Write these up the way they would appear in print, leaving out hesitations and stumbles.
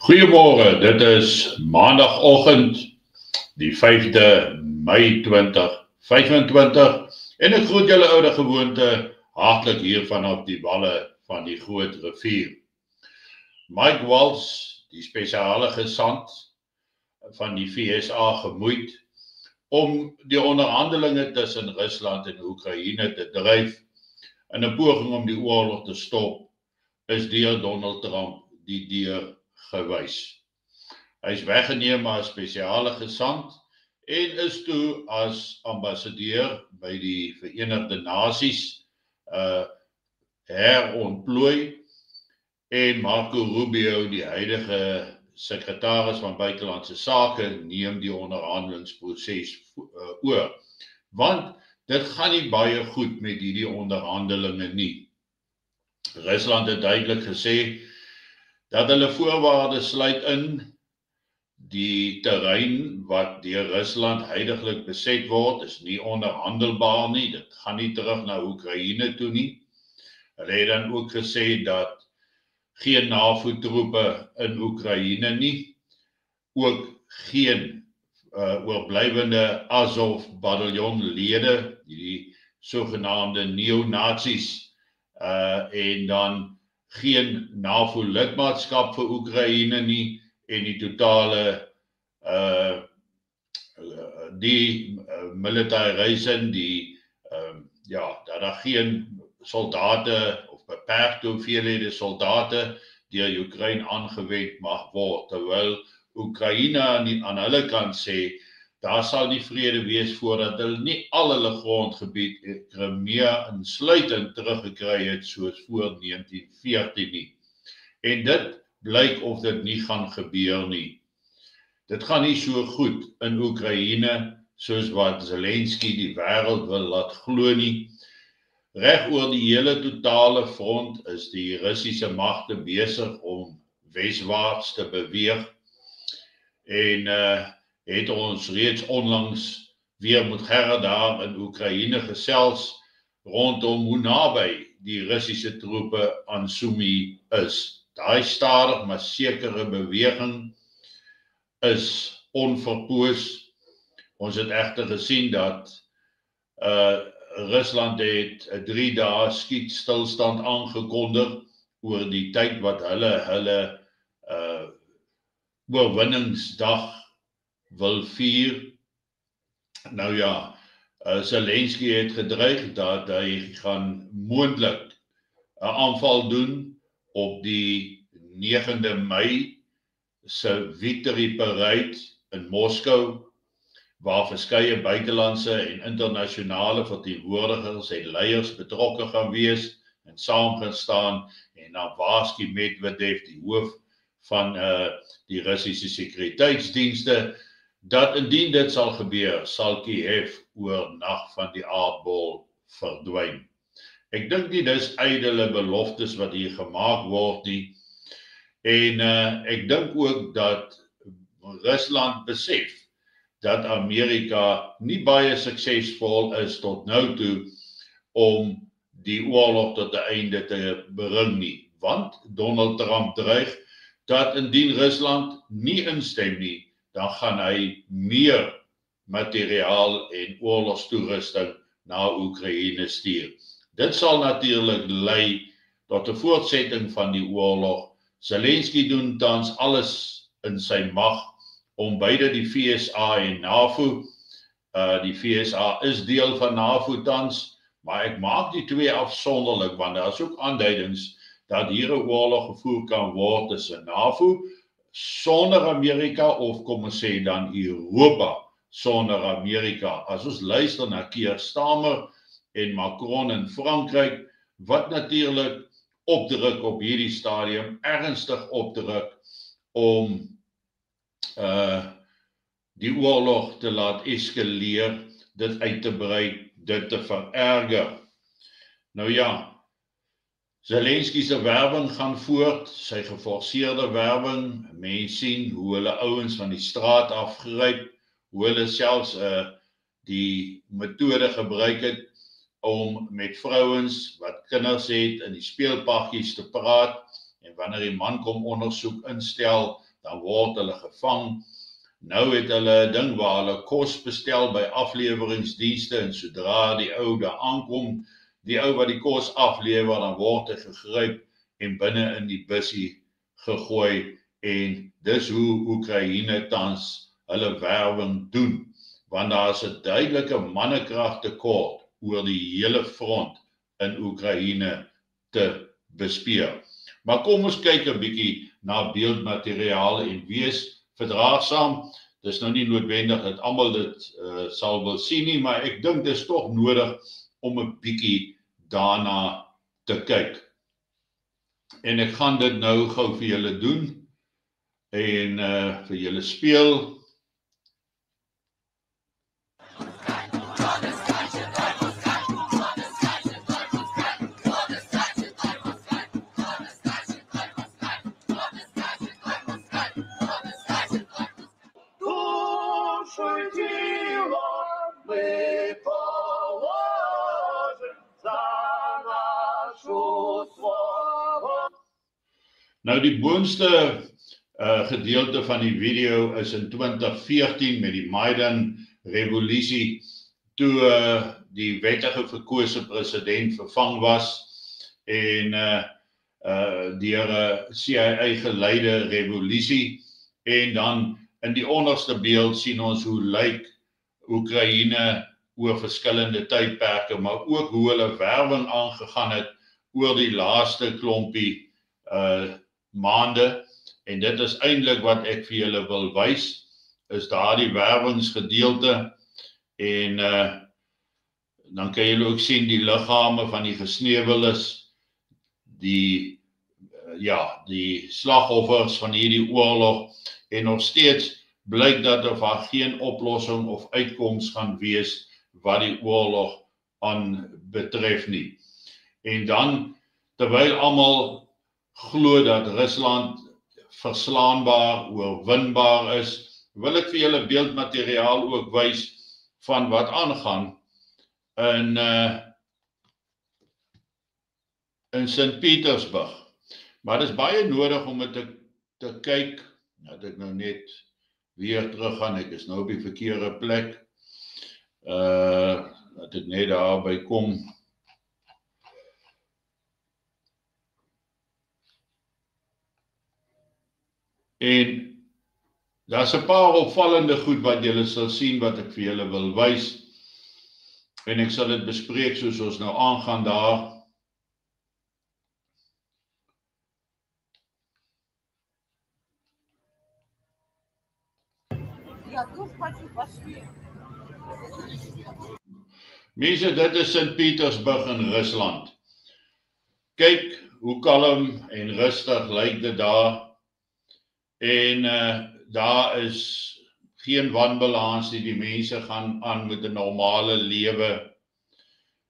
Goeiemôre, dit is maandagoggend, die 5de Mei 2025 en ek groet julle oude gewoonte hartlik hier vanaf die walle van die Groot Rivier. Mike Waltz, die spesiale gesant van die FSA gemoeid om die onderhandelinge tussen Rusland en Oekraïne te dryf in 'n poging om die oorlog te stop, is deur Donald Trump die deur gewys. Hy is weggeneem as spesiale gesant en is toe as ambassadeur by die Verenigde Nasies herontplooi en Marco Rubio, die huidige sekretaris van buitelandse sake, neem die onderhandelingsproses oor. Want dit gaan nie baie goed met hierdie onderhandelinge nie. Rusland het duidelik gesê dat hulle voorwaarde sluit in die terrein wat deur Rusland huidiglik beset word, is nie onderhandelbaar nie, dit gaan nie terug na Oekraïne toe nie. Hulle het dan ook gesê dat geen NAVO-troepe in Oekraïne nie, ook geen oorblywende Azov-bataljonlede, die sogenaamde neonazis, en dan geen NAVO-lidmaatskap vir Oekraïne nie en die totale demilitarisering, dat daar geen soldate of beperkte hoeveelhede soldate deur Oekraïne aangewend mag word, terwyl Oekraïne aan hulle kant sê, daar sal nie vrede wees voordat hulle nie al hulle grondgebied Crimea insluitend teruggekry het soos voor 1914 nie. En dit blyk of dit nie gaan gebeur nie. Dit gaan nie so goed in Oekraïne soos wat Zelensky die wêreld wil laat glo nie. Reg oor die hele totale front is die Russiese magte besig om weswaarts te beweeg en het ons reeds onlangs weer met Gerard daar in Oekraïne gesels rondom hoe naby die Russiese troepe aan Sumy is. Daai stadig maar sekere beweging is onverpoos. Ons het egter gesien dat Rusland het 'n 3 dae skietstilstand aangekondig oor die tyd wat hulle oorwinningsdag wil vier. Nou ja, Zelensky het gedreig dat hy gaan moontlik 'n aanval doen op die 9de Mei se Victory Parade in Moskou, waar verskeie buitelandse en internasionale verteenwoordigers en leiers betrokke gaan wees en saam gaan staan, en dan Varsky Medvedev, die hoof van die Russiese sekuriteitsdienste, dat indien dit sal gebeur, sal Kiev oornag van die aardbol verdwyn. Ek dink nie dis ydelle beloftes wat hier gemaak word nie, en ek dink ook dat Rusland besef dat Amerika nie baie suksesvol is tot nou toe om die oorlog tot 'n einde te bring nie, want Donald Trump dreig dat indien Rusland nie instem nie, dan gaan hy meer materiaal en oorlogstoerusting na Oekraïne stuur. Dit sal natuurlik lei tot 'n voortsetting van die oorlog. Zelensky doen tans alles in sy mag om beide die FSA en NAVO, die FSA is deel van NAVO tans, maar ek maak die twee afsonderlik, want daar is ook aanduidings dat hier 'n oorlog gevoer kan word tussen NAVO sonder Amerika, of kom ons sê dan Europa sonder Amerika. As ons luister na Keir Starmer en Macron in Frankryk, wat natuurlik opdruk op hierdie stadium, ernstig opdruk om die oorlog te laat eskaleer, dit uit te brei, dit te vererger. Nou ja, Zelensky se werwing gaan voort, sy geforseerde werwing. Mense sien hoe hulle ouens van die straat afgryp, hoe hulle selfs die metode gebruik het om met vrouens wat kinders het in die speelpaggies te praat, en wanneer die man kom ondersoek instel, dan word hulle gevang. Nou het hulle 'n ding waar hulle kos bestel by afleweringsdienste en sodra die ou daar aankom, die ou wat die kos aflewer, dan word hy gegryp en binne in die bussie gegooi en dis hoe Oekraïne tans hulle werwing doen, want daar is 'n duidelike mannekragtekort oor die hele front in Oekraïne te bespeur. Maar kom ons kyk 'n bietjie na beeldmateriaal en wees verdraagsaam. Dis nou nie noodwendig dat almal dit sal wil sien nie, maar ek dink dit is tog nodig om 'n bietjie daarna te kyk. En ek gaan dit nou gou vir julle doen en vir julle speel. Nou die boonste gedeelte van die video is in 2014 met die Maidan revolusie, toe die wettige verkose president vervang was en deur 'n CIA geleide revolusie. En dan in die onderste beeld sien ons hoe lyk Oekraïne oor verskillende tydperke, maar ook hoe hulle werwing aangegaan het oor die laaste klompie maande. En dit is eintlik wat ek vir julle wil wys, is daardie werwingsgedeelte. En dan kan julle ook sien die liggame van die gesneuweles, die slagoffers van hierdie oorlog. En nog steeds blyk dat daar geen oplossing of uitkoms gaan wees wat die oorlog aan betref nie. En dan, terwyl almal glo dat Rusland verslaanbaar, oorwinbaar is, wil ek vir julle beeldmateriaal ook wys van wat aangaan in Sint-Petersburg. Maar dit is baie nodig om dit te kyk. Dat ek nou net weer terug gaan, ek is nou op die verkeerde plek. Dat ek net daarby kom. En daar's 'n paar opvallende goed wat julle sal sien wat ek vir julle wil wys. En ek sal dit bespreek soos ons nou aangaan daar. Mense, dit is Sint-Petersburg in Rusland. Kyk hoe kalm en rustig lyk dit daar. En daar is geen wanbalans nie, die mense gaan aan met 'n normale lewe.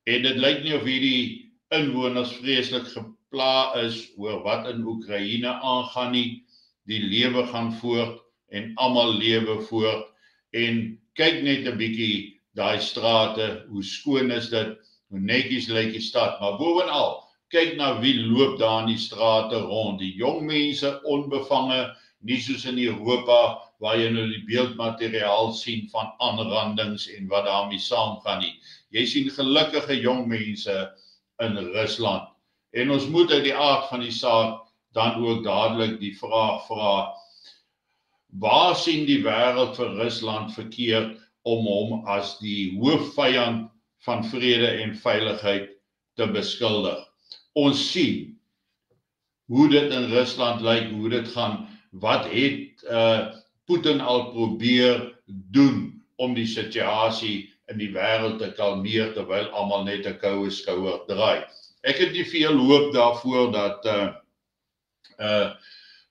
En dit lyk nie of hierdie inwoners vreeslik gepla is oor wat in Oekraïne aangaan nie. Die lewe gaan voort en almal lewe voort. En kyk net 'n bietjie daai strate, hoe skoon is dit, hoe netjies lyk die stad. Maar bovenal, kyk na wie loop daar in die strate rond. Die jong mense, onbevange, nie soos in Europa, waar jy nou die beeldmateriaal sien van aanrandings en wat daarmee saamgaan nie. Jy sien gelukkige jong mense in Rusland. En ons moet uit die aard van die saak dan ook dadelik die vraag vra, waar sien die wêreld vir Rusland verkeerd om hom as die hoofvyand van vrede en veiligheid te beskuldig? Ons sien hoe dit in Rusland lyk, hoe dit gaan. Wat het Putin al probeer doen om die situasie in die wêreld te kalmeer, terwyl almal net 'n koue skouer draai? Ek het nie veel hoop daarvoor dat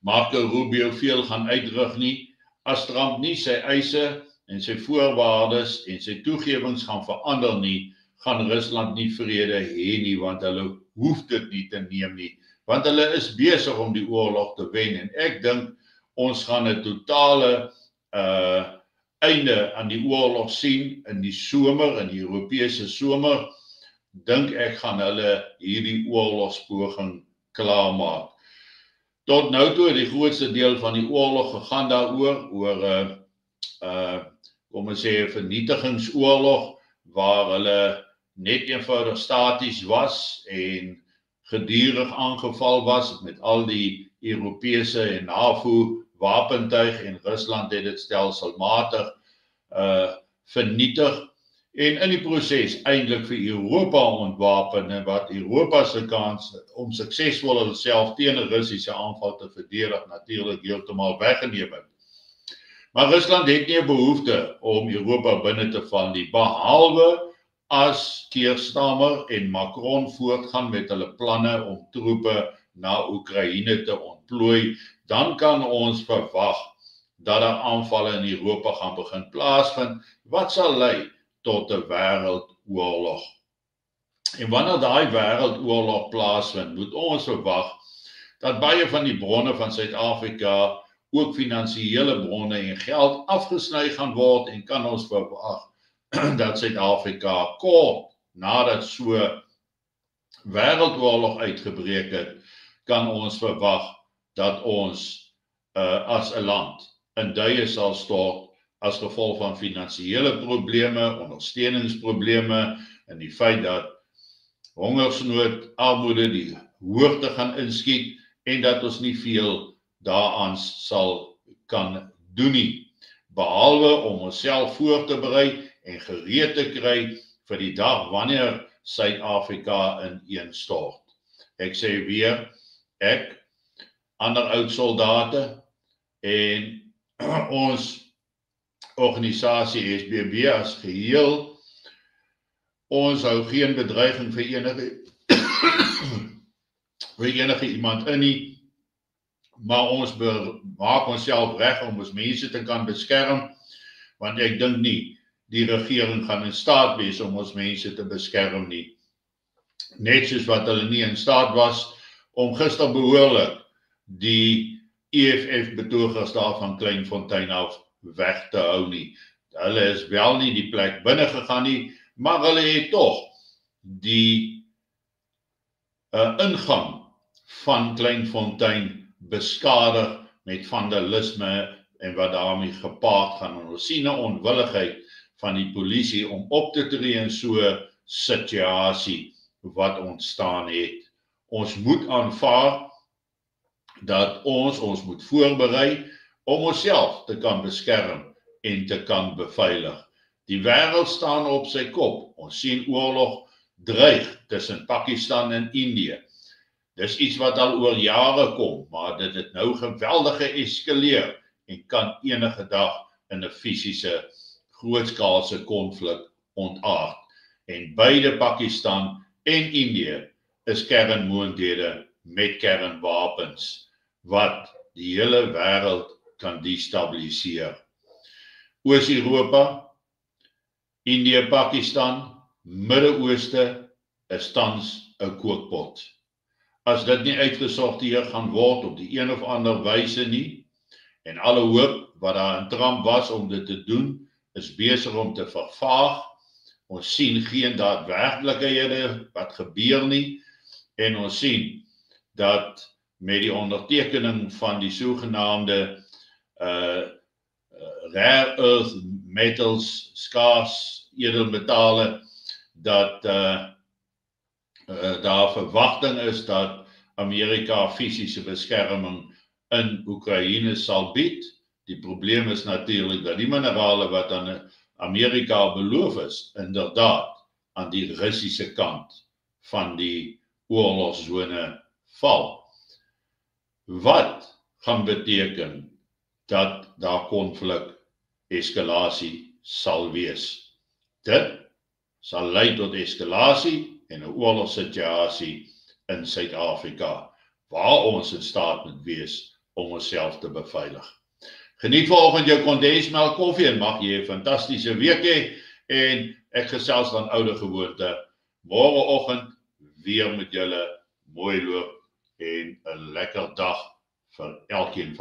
Marco Rubio veel gaan uitrig nie. As Trump nie sy eise en sy voorwaardes en sy toegewings gaan verander nie, gaan Rusland nie vrede hê nie, want hulle hoef dit nie te neem nie. Want hulle is besig om die oorlog te wen. En ek dink ons gaan 'n totale einde aan die oorlog sien in die somer, in die Europese somer. Dink ek gaan hulle hierdie oorlogspoging klaarmaak. Tot nou toe die grootste deel van die oorlog gegaan daaroor, oor kom ons sê 'n vernietigingsoorlog, waar hulle net eenvoudig staties was en gedurig aangeval was met al die Europese en NAVO wapentuig, en Rusland het dit stelselmatig vernietig, en in die proses eintlik vir Europa ontwapen, en wat Europa se kans om suksesvol hulself teen 'n Russiese aanval te verdedig natuurlik heeltemal weggeneem het. Maar Rusland het nie 'n behoefte om Europa binne te val nie, behalwe as Keir Starmer en Macron voortgaan met hulle planne om troepe na Oekraïne te ontplooi, dan kan ons verwag dat daar aanvalle in Europa gaan begin plaasvind, wat sal lei tot 'n wêreldoorlog. En wanneer daai wêreldoorlog plaasvind, moet ons verwag dat baie van die bronne van Suid-Afrika, ook finansiële bronne en geld, afgesny gaan word, en kan ons verwag dat Suid-Afrika kort nadat so wêreldoorlog uitgebreek het, kan ons verwag dat ons as 'n land in duie sal stort as gevolg van finansiële probleme, ondersteuningsprobleme, en die feit dat hongersnood, armoede die hoogte gaan inskiet, en dat ons nie veel daaraan sal kan doen nie, behalwe om onsself voor te berei en gereed te kry vir die dag wanneer Suid-Afrika ineenstort. Ek sê weer, ek, ander oud soldate en ons organisasie SBB as geheel, ons hou geen bedreiging vir enige iemand in nie, maar ons maak onsself reg om ons mense te kan beskerm, want ek dink nie die regering gaan in staat wees om ons mense te beskerm nie. Net soos wat hulle nie in staat was om gister behoorlik die EFF betogers daar van Kleinfontein af weg te hou nie. Hulle is wel nie die plek binne gegaan nie, maar hulle het tog die ingang van Kleinfontein beskadig met vandalisme en wat daarmee gepaard gaan. En ons sien 'n onwilligheid van die polisie om op te tree in so 'n situasie wat ontstaan het. Ons moet aanvaar dat ons moet voorberei om onsself te kan beskerm en te kan beveilig. Die wêreld staan op sy kop. Ons sien oorlog dreig tussen Pakistan en Indië. Dis iets wat al oor jare kom, maar dit het nou geweldig geeskaleer en kan enige dag in 'n fisiese grootskaalse konflik ontaard. En beide Pakistan en Indië is kernmoondhede met kernwapens wat die hele wêreld kan destabiliseer. Oos-Europa, Indië, Pakistan, Midde-Ooste is tans 'n kookpot. As dit nie uitgesorteer gaan word op die een of ander wyse nie, en alle hoop wat daar in Trump was om dit te doen, is besig om te vervaag. Ons sien geen daadwerklikhede wat gebeur nie, en ons sien dat met die ondertekening van die sogenaamde rare earth metals, skaars edelmetale, dat daar verwagting is dat Amerika fisiese beskerming in Oekraïne sal bied. Die probleem is natuurlik dat die minerale wat aan Amerika beloof is, inderdaad aan die Russiese kant van die oorlogszone val. Wat gaan beteken dat daar konflik eskalasie sal wees? Dit sal lei tot eskalasie en 'n oorlogssituasie in Suid-Afrika, waar ons in staat moet wees om onsself te beveilig. Geniet vanoggend jou kondensmelk koffie en mag jy 'n fantastiese week hê, en ek gesels dan oude gewoonte môreoggend weer met julle. Mooi loop en 'n lekker dag vir elkeen.